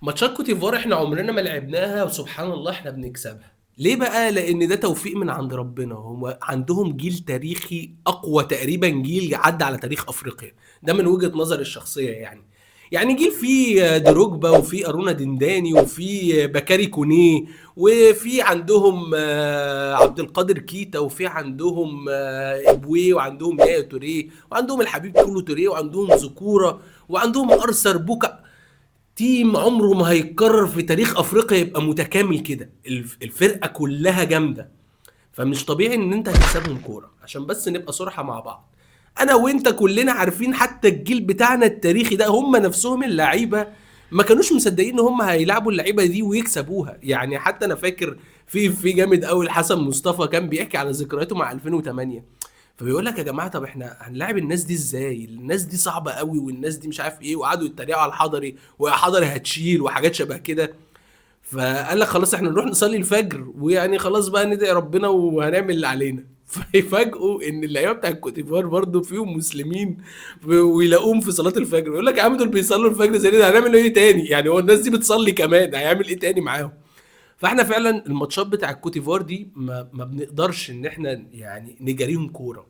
ماتشات كوت ديفوار احنا عمرنا ما لعبناها وسبحان الله احنا بنكسبها. ليه بقى؟ لان ده توفيق من عند ربنا. هم عندهم جيل تاريخي اقوى تقريبا جيل عدى على تاريخ افريقيا. ده من وجهة نظري الشخصية يعني جيل فيه دروجبا وفيه ارونا دنداني وفيه بكاري كونيه، وفي عندهم عبد القادر كيتا، وفي عندهم ابوي، وعندهم يايا توريه، وعندهم الحبيب كولو توريه، وعندهم ذكوره، وعندهم ارثر بوكا. تيم عمره ما هيتكرر في تاريخ افريقيا يبقى متكامل كده. الفرقه كلها جامده، فمش طبيعي ان انت هتكسبهم كوره. عشان بس نبقى صراحه مع بعض، انا وانت كلنا عارفين، حتى الجيل بتاعنا التاريخي ده هم نفسهم اللعيبه ما كانوش مصدقين ان هم هيلعبوا اللعيبه دي ويكسبوها. يعني حتى انا فاكر في جامد قوي حسن مصطفى كان بيحكي على ذكرياته مع 2008. فبيقول لك يا جماعه، طب احنا هنلاعب الناس دي ازاي؟ الناس دي صعبه قوي، والناس دي مش عارف ايه، وقعدوا يتريقوا على الحضري، ويا حضري هتشيل وحاجات شبه كده. فقال لك خلاص احنا نروح نصلي الفجر، ويعني خلاص بقى ندعي ربنا وهنعمل اللي علينا. فيفاجئوا ان اللعيبه بتاع الكوتيفوار برضه فيهم مسلمين، ويلاقوهم في صلاه الفجر. يقول لك يا عم دول بيصلوا الفجر زينا، هنعمل ايه تاني؟ يعني هو الناس دي بتصلي كمان، هيعمل ايه تاني معاهم؟ فاحنا فعلا الماتشات بتاع الكوتيفوار دي ما بنقدرش ان احنا يعني نجاريهم كوره،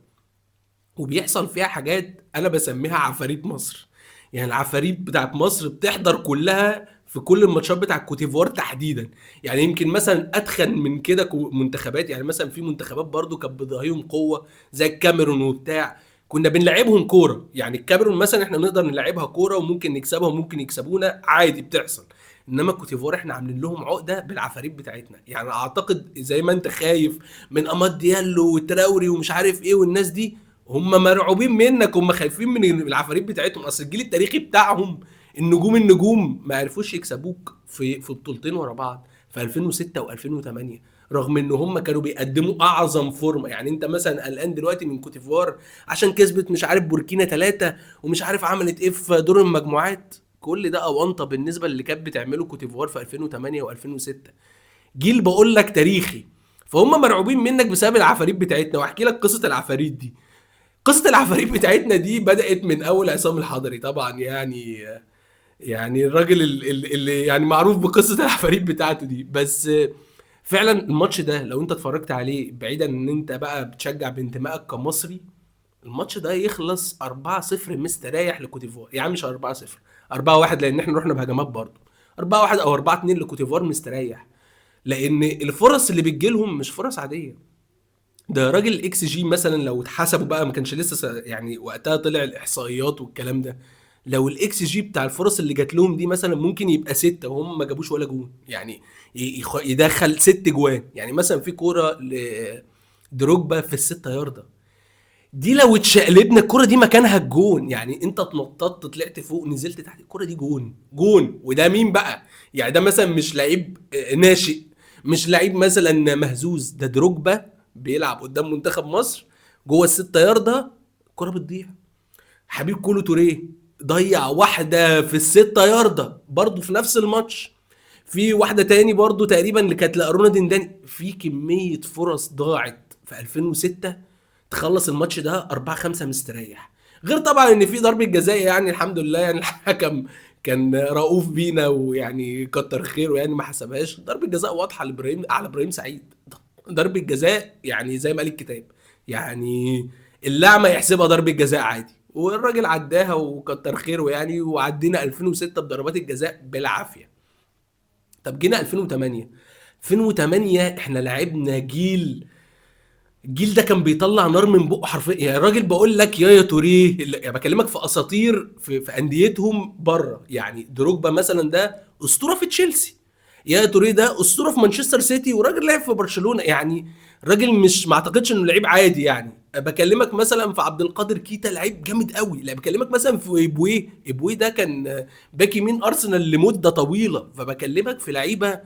وبيحصل فيها حاجات انا بسميها عفاريت مصر. يعني العفاريت بتاعت مصر بتحضر كلها في كل الماتشات بتاع الكوتيفوار تحديدا. يعني يمكن مثلا اتخن من كده منتخبات، يعني مثلا في منتخبات برضو كانت بتضاهيهم قوه زي الكاميرون وبتاع، كنا بنلعبهم كوره. يعني الكاميرون مثلا احنا نقدر نلعبها كوره وممكن نكسبها وممكن يكسبونا عادي، بتحصل. انما الكوتيفوار احنا عاملين لهم عقده بالعفاريت بتاعتنا. يعني اعتقد زي ما انت خايف من اماد ديالو وتراوري ومش عارف ايه والناس دي، هم مرعوبين منك، هم خايفين من العفاريت بتاعتهم. اصل الجيل التاريخي بتاعهم النجوم ما عرفوش يكسبوك في بطولتين ورا بعض، في 2006 و2008، رغم ان هم كانوا بيقدموا اعظم فورمه. يعني انت مثلا قلقان دلوقتي من كوتيفوار عشان كسبت مش عارف بوركينا 3، ومش عارف عملت ايه في دور المجموعات. كل ده اونطه بالنسبه اللي كانت بتعمله كوتيفوار في 2008 و2006. جيل بقول لك تاريخي. فهم مرعوبين منك بسبب العفاريت بتاعتنا. واحكي لك قصه العفاريت دي. قصة العفاريت بتاعتنا دي بدأت من أول عصام الحضري طبعا. يعني الراجل اللي يعني معروف بقصة العفاريت بتاعته دي. بس فعلا الماتش ده لو انت اتفرجت عليه بعيدا ان انت بقى بتشجع بانتمائك كمصري، الماتش ده يخلص 4-0 مستريح لكوتيفوار. يعني مش 4-0، 4-1، لان احنا رحنا بهجمات برضه. 4-1 او 4-2 لكوتيفوار مستريح، لان الفرص اللي بتجيلهم مش فرص عادية. ده راجل الاكس جي مثلا لو اتحسبوا بقى، ما كانش لسه يعني وقتها طلع الاحصائيات والكلام ده. لو الاكس جي بتاع الفرص اللي جات لهم دي مثلا ممكن يبقى 6 وهم ما جابوش ولا جون. يعني يدخل 6 جوان. يعني مثلا في كوره لدروجبا في الستة ياردة دي، لو اتشقلبنا الكوره دي مكانها الجون. يعني انت اتنططت طلعت فوق نزلت تحت، الكوره دي جون جون. وده مين بقى؟ يعني ده مثلا مش لعيب ناشئ، مش لعيب مثلا مهزوز، ده دروجبا بيلعب قدام منتخب مصر جوه الستة ياردة، الكوره بتضيع. حبيب كولو توريه ضيع واحده في الستة ياردة برضه في نفس الماتش. في واحده تاني برضه تقريبا اللي كانت لارونا دنداني. في كميه فرص ضاعت في 2006 تخلص الماتش ده 4-5 مستريح. غير طبعا ان في ضربه جزاء، يعني الحمد لله يعني الحكم كان رؤوف بينا ويعني كتر خيره، يعني ما حسبهاش ضربه جزاء واضحه لابراهيم، على ابراهيم سعيد. ضربه جزاء يعني زي ما قال الكتاب، يعني اللاعب يحسبها ضربه جزاء عادي، والراجل عداها وكتر خيره يعني. وعدينا 2006 بضربات الجزاء بالعافيه. طب جينا 2008. 2008 احنا لعبنا جيل، الجيل ده كان بيطلع نار من بقه حرفيا. يعني الراجل بقول لك يا توريه يعني بكلمك في اساطير في انديتهم بره. يعني دروجبا مثلا ده اسطوره في تشيلسي، يا توريه ده اسطوره في مانشستر سيتي، وراجل لعب في برشلونه. يعني راجل مش ما اعتقدش انه لعيب عادي. يعني بكلمك مثلا في عبد القادر كيتا، لعيب جامد قوي. لا بكلمك مثلا في ابويه ده كان باك يمين ارسنال لمده طويله. فبكلمك في لعيبه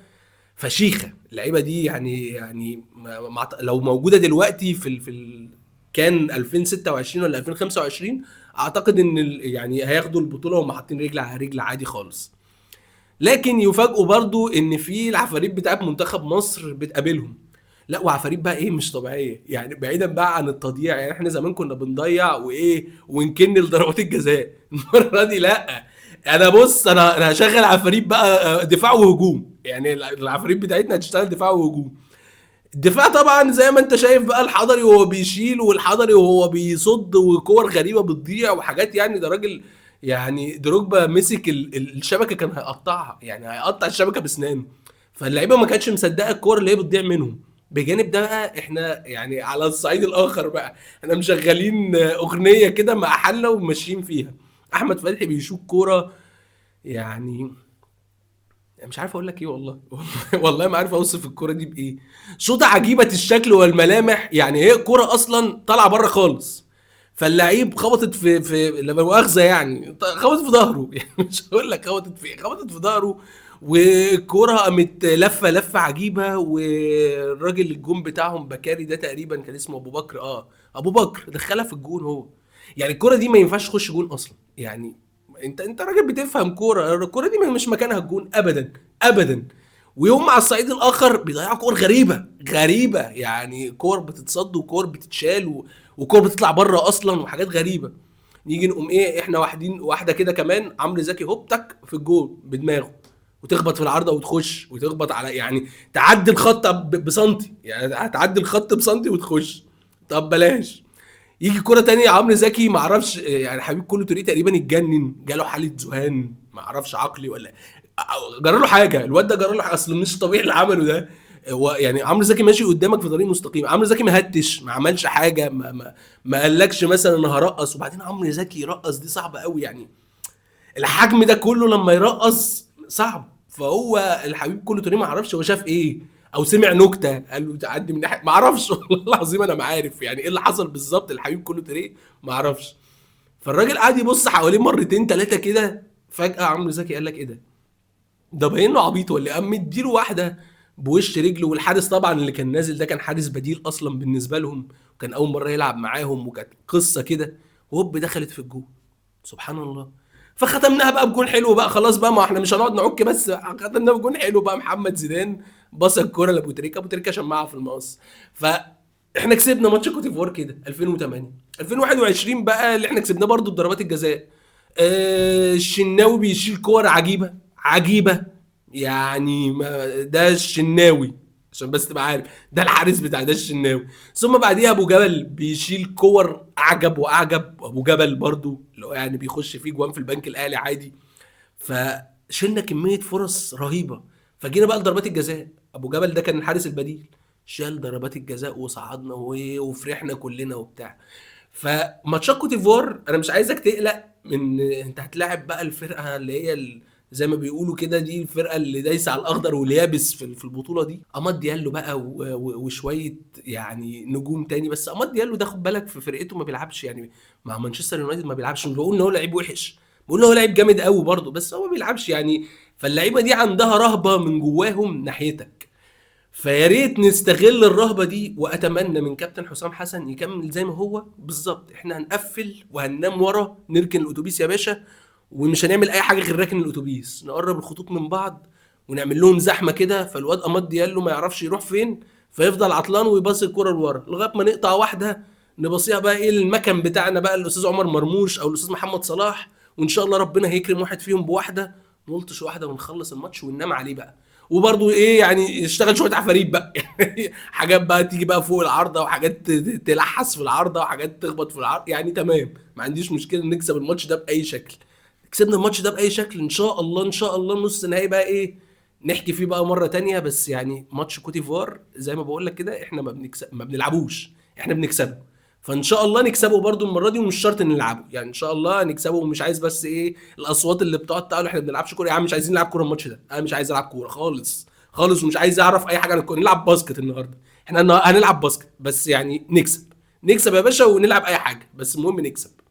فشيخه. اللعيبه دي يعني لو موجوده دلوقتي كان 2026 ولا 2025، اعتقد ان يعني هياخدوا البطوله وهم حاطين رجل على رجل عادي خالص. لكن يفاجئوا برضو ان في العفاريت بتاعت منتخب مصر بتقابلهم. لا وعفاريت بقى ايه مش طبيعيه. يعني بعيدا بقى عن التضييع، يعني احنا زمان كنا بنضيع وايه ونكن لضربات الجزاء. المره دي لا، انا بص، انا هشغل عفاريت بقى، دفاع وهجوم، يعني العفاريت بتاعتنا هتشتغل دفاع وهجوم. الدفاع طبعا زي ما انت شايف بقى، الحضري وهو بيشيل، والحضري وهو بيصد، وكور غريبه بتضيع وحاجات، يعني ده راجل. يعني دروجبا مسك الشبكه كان هيقطعها، يعني هيقطع الشبكه باسنانه. فاللعيبه ما كانتش مصدقه الكور اللي هي بتضيع منهم. بجانب ده بقى احنا يعني على الصعيد الاخر بقى، احنا مشغلين اغنيه كده مع حله وماشيين فيها. احمد فتحي بيشوط كوره، يعني مش عارف اقول لك ايه والله. والله ما عارف اوصف الكوره دي بايه. شوطه عجيبه الشكل والملامح، يعني هي الكوره اصلا طالعه بره خالص. فاللعيب خبطت في لما مؤاخذه يعني، خبطت في ظهره. يعني مش هقول لك خبطت في إيه، خبطت في ظهره. والكوره قامت لفه عجيبه، والراجل الجون بتاعهم بكاري ده تقريبا كان اسمه ابو بكر، ابو بكر دخلها في الجون هو. يعني الكوره دي ما ينفعش تخش جون اصلا يعني. انت راجل بتفهم كوره، الكوره دي مش مكانها الجون ابدا، ابدا. ويوم على الصعيد الاخر بيضيعوا كور غريبه غريبه، يعني كور بتتصد وكور بتتشال وكور بتطلع بره اصلا وحاجات غريبه. نيجي نقوم ايه احنا واحدين واحده كده كمان، عمرو زكي هوب تك في الجول بدماغه، وتخبط في العارضه وتخش، وتخبط على يعني تعدي الخط بسنتي، يعني هتعدي الخط بسنتي وتخش. طب بلاش. يجي كرة تانية عمرو زكي ما اعرفش، يعني حبيب كله توريه تقريبا اتجنن، جاله حالة ذهان ما اعرفش عقلي ولا جرى له حاجة. الواد ده جرى له حاجة، اصل مش طبيعي اللي عمله ده. هو يعني عمرو زكي ماشي قدامك في طريق مستقيم، عمرو زكي ما هتش، ما عملش حاجة، ما قالكش مثلا انا هرقص. وبعدين عمرو زكي يرقص دي صعبة قوي يعني، الحجم ده كله لما يرقص صعب. فهو الحبيب كله توني ما اعرفش هو شاف ايه، او سمع نكته قال له تعدي من ناحيه، ما اعرفش. والله العظيم انا ما عارف يعني ايه اللي حصل بالظبط، الحبيب كله توني ما اعرفش. فالراجل قعد يبص حواليه مرتين ثلاثه كده، فجاه عمرو زكي قال لك ايه ده، ده باين له عبيط ولا إيه؟ قام مديله واحده بوش رجله. والحارس طبعا اللي كان نازل ده كان حارس بديل اصلا بالنسبه لهم، وكان اول مره يلعب معاهم، وكانت قصه كده. وهوب دخلت في الجول. سبحان الله. فختمناها بقى بجون حلو بقى، خلاص بقى، ما احنا مش هنقعد نعك، بس ختمناها بجون حلو بقى. محمد زيدان بص الكوره لابو تريكه، ابو تريكه شمعها في المقص. فاحنا كسبنا ماتش كوت ديفوار كده 2008. 2021 بقى اللي احنا كسبناه برضو بضربات الجزاء. الشناوي بيشيل كور عجيبه عجيبه، يعني ما ده الشناوي، عشان بس تبقى عارف ده الحارس بتاع ده الشناوي. ثم بعديها ابو جبل بيشيل كور اعجب واعجب، ابو جبل برضو اللي هو يعني بيخش فيه جوان في البنك الاهلي عادي. فشلنا كميه فرص رهيبه. فجينا بقى لضربات الجزاء، ابو جبل ده كان الحارس البديل، شال ضربات الجزاء وصعدنا وفرحنا كلنا وبتاع. فماتشات كوت ديفوار انا مش عايزك تقلق من انت هتلاعب بقى الفرقه اللي هي زي ما بيقولوا كده، دي الفرقه اللي دايسه على الاخضر واليابس في البطوله دي. اماد ديالو بقى وشويه يعني نجوم تاني. بس اماد ديالو ده خد بالك في فرقته ما بيلعبش يعني، مع مانشستر يونايتد ما بيلعبش. مش بقول ان هو لعيب وحش، بقول ان هو لعيب جامد قوي برضه، بس هو ما بيلعبش يعني. فاللعيبه دي عندها رهبه من جواهم ناحيتك. فيا ريت نستغل الرهبه دي، واتمنى من كابتن حسام حسن يكمل زي ما هو بالظبط. احنا هنقفل وهننام ورا، نركن الاتوبيس يا باشا، ومش هنعمل اي حاجه غير راكن الاتوبيس، نقرب الخطوط من بعض ونعمل لهم زحمه كده، فالواد اماد ديالو ما يعرفش يروح فين، فيفضل عطلان ويباصي الكره لورا لغايه ما نقطع واحده، نبصيها بقى ايه للمكن بتاعنا بقى، الاستاذ عمر مرموش او الاستاذ محمد صلاح، وان شاء الله ربنا هيكرم واحد فيهم بواحده، نلطش واحده ونخلص الماتش وننام عليه بقى. وبرضه ايه يعني يشتغل شويه عفاريت بقى. حاجات بقى تيجي بقى فوق العارضه، وحاجات تلحس في العارضه، وحاجات تخبط في العارضه، يعني تمام، ما عنديش مشكله نكسب الماتش ده باي شكل. كسبنا الماتش ده باي شكل ان شاء الله، ان شاء الله نص نهائي بقى ايه نحكي فيه بقى مره تانية. بس يعني ماتش كوتيفوار زي ما بقول لك كده، احنا ما بنلعبوش، احنا بنكسبه. فان شاء الله نكسبه برضو المره دي، ومش شرط نلعبه يعني، ان شاء الله نكسبه. ومش عايز بس ايه الاصوات اللي بتقعد تقول احنا ما بنلعبش كوره، يا عم مش عايزين نلعب كوره الماتش ده، انا مش عايز العب كوره خالص خالص، ومش عايز اعرف اي حاجه عن الكوره. نلعب باسكت النهارده، احنا هنلعب باسكت، بس يعني نكسب. نكسب يا باشا ونلعب اي حاجه، بس المهم نكسب.